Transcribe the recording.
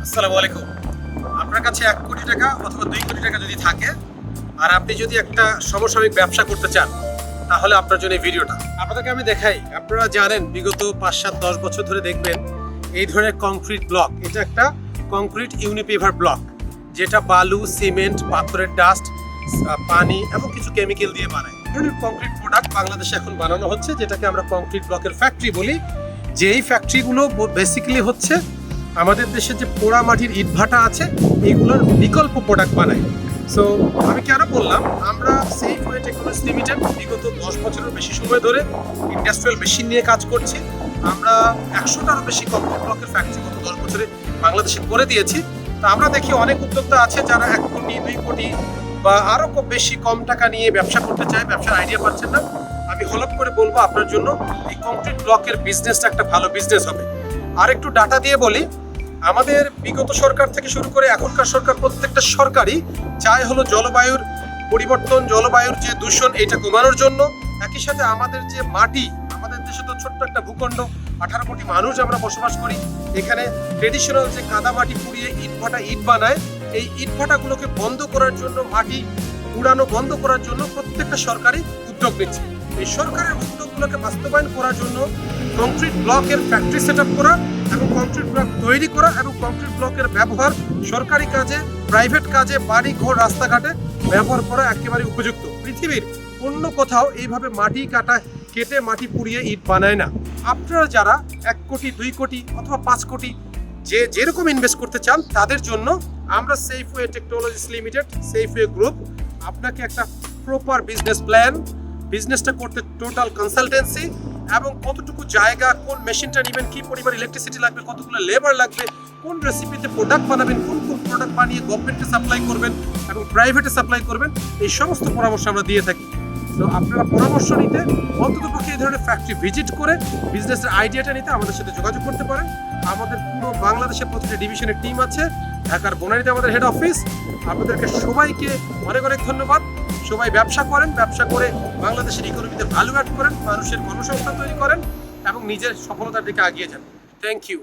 আসসালামু আলাইকুম। আপনার কাছে ১ কোটি টাকা অথবা ২ কোটি টাকা যদি থাকে আর আপনি যদি একটা সমসাময়িক ব্যবসা করতে চান, তাহলে আপনার জন্য এই ভিডিওটা। আপনাদেরকে আমি দেখাই। আপনারা জানেন বিগত ৫, ৭, ১০ বছর ধরে দেখবেন এই ধরনের কংক্রিট ব্লক, এটা একটা কংক্রিট ইউনিপিভার ব্লক, যেটা বালু, সিমেন্ট, পাথরের ডাস্ট, পানি এবং কিছু কেমিক্যাল দিয়ে বানায়। এই ধরনের কংক্রিট প্রোডাক্ট বাংলাদেশে এখন বানানো হচ্ছে, যেটাকে আমরা কংক্রিট ব্লকের ফ্যাক্টরি বলি। যেই ফ্যাক্টরিগুলো বেসিক্যালি হচ্ছে আমাদের দেশে যে পোড়া মাটির ইটভাটা আছে, এইগুলোর বিকল্প প্রোডাক্ট বানায়। সো আমি কেন বললাম, আমরা সেইফওয়ে টেকনোলজিস লিমিটেড বিগত 10 বছরের বেশি সময় ধরে ইন্ডাস্ট্রিয়াল মেশিন নিয়ে কাজ করছি। আমরা 100টারও বেশি কংক্রিট ব্লকের ফ্যাক্টরি গত 10 বছরে বাংলাদেশে করে দিয়েছি। তো আমরা দেখি অনেক উদ্যোক্তা আছে যারা 1 কোটি, 2 কোটি বা আরও খুব বেশি কম টাকা নিয়ে ব্যবসা করতে চায়, ব্যবসার আইডিয়া পাচ্ছেন না। আমি হলপ করে বলবো আপনার জন্য এই কংক্রিট ব্লকের বিজনেসটা একটা ভালো বিজনেস হবে। আর একটু ডাটা দিয়ে বলি, আমাদের বিগত সরকার থেকে শুরু করে এখনকার সরকার, প্রত্যেকটা সরকারই চায় হলো জলবায়ুর পরিবর্তন, জলবায়ুর যে দূষণ, এটা কমানোর জন্য। একই সাথে আমাদের যে মাটি, আমাদের দেশে তো ছোট্ট একটা ভূখণ্ড, 18 কোটি মানুষ আমরা বসবাস করি। এখানে ট্রেডিশনাল যে কাদা মাটি পুড়িয়ে ইট বানায়, এই ইটভাটাগুলোকে বন্ধ করার জন্য, মাটি উড়ানো বন্ধ করার জন্য প্রত্যেকটা সরকারি উদ্যোগ নিচ্ছে। এই সরকারের উদ্যোগগুলোকে বাস্তবায়ন করার জন্য কংক্রিট ব্লকের ফ্যাক্টরি সেট আপ করা এবং কংক্রিট ব্লক তৈরি করা এবং কংক্রিট ব্লকের ব্যবহার সরকারি কাজে, প্রাইভেট কাজে, বাড়ি ঘর, রাস্তাঘাটে ব্যবহার করা একেবারে উপযুক্ত। পৃথিবীর অন্য কোথাও এইভাবে কেটে মাটি পুড়িয়ে ইট বানায় না। আপনারা যারা 1 কোটি, 2 কোটি অথবা 5 কোটি যেরকম ইনভেস্ট করতে চান, তাদের জন্য আমরা সেইফওয়ে টেকনোলজিস লিমিটেড, সেইফওয়ে গ্রুপ আপনাকে একটা প্রপার বিজনেস প্ল্যান, বিজনেসটা করতে টোটাল কনসালটেন্সি এবং কতটুকু জায়গা, কোন মেশিনটা নেবেন, কি পরিমাণ ইলেকট্রিসিটি লাগবে, কতগুলো লেবার লাগবে, কোন রেসিপিতে প্রোডাক্ট বানাবেন, কোন প্রোডাক্ট বানিয়ে গভর্নমেন্টে সাপ্লাই করবেন এবং প্রাইভেটে সাপ্লাই করবেন, এই সমস্ত পরামর্শ আমরা দিয়ে থাকি। তো আপনারা পরামর্শ নিতে, অন্ততপক্ষে এই ধরনের ফ্যাক্টরি ভিজিট করে বিজনেসের আইডিয়াটা নিতে আমাদের সাথে যোগাযোগ করতে পারেন। আমাদের পুরো বাংলাদেশের প্রতিটি ডিভিশনের টিম আছে। ঢাকার বনানীতে আমাদের হেড অফিস। আপনাদেরকে সবাইকে অনেক অনেক ধন্যবাদ। সবাই ব্যবসা করেন, ব্যবসা করে বাংলাদেশের ইকোনমিতে ভ্যালু অ্যাড করেন, মানুষের কর্মসংস্থান তৈরি করেন এবং নিজের সফলতার দিকে এগিয়ে যান। Thank you.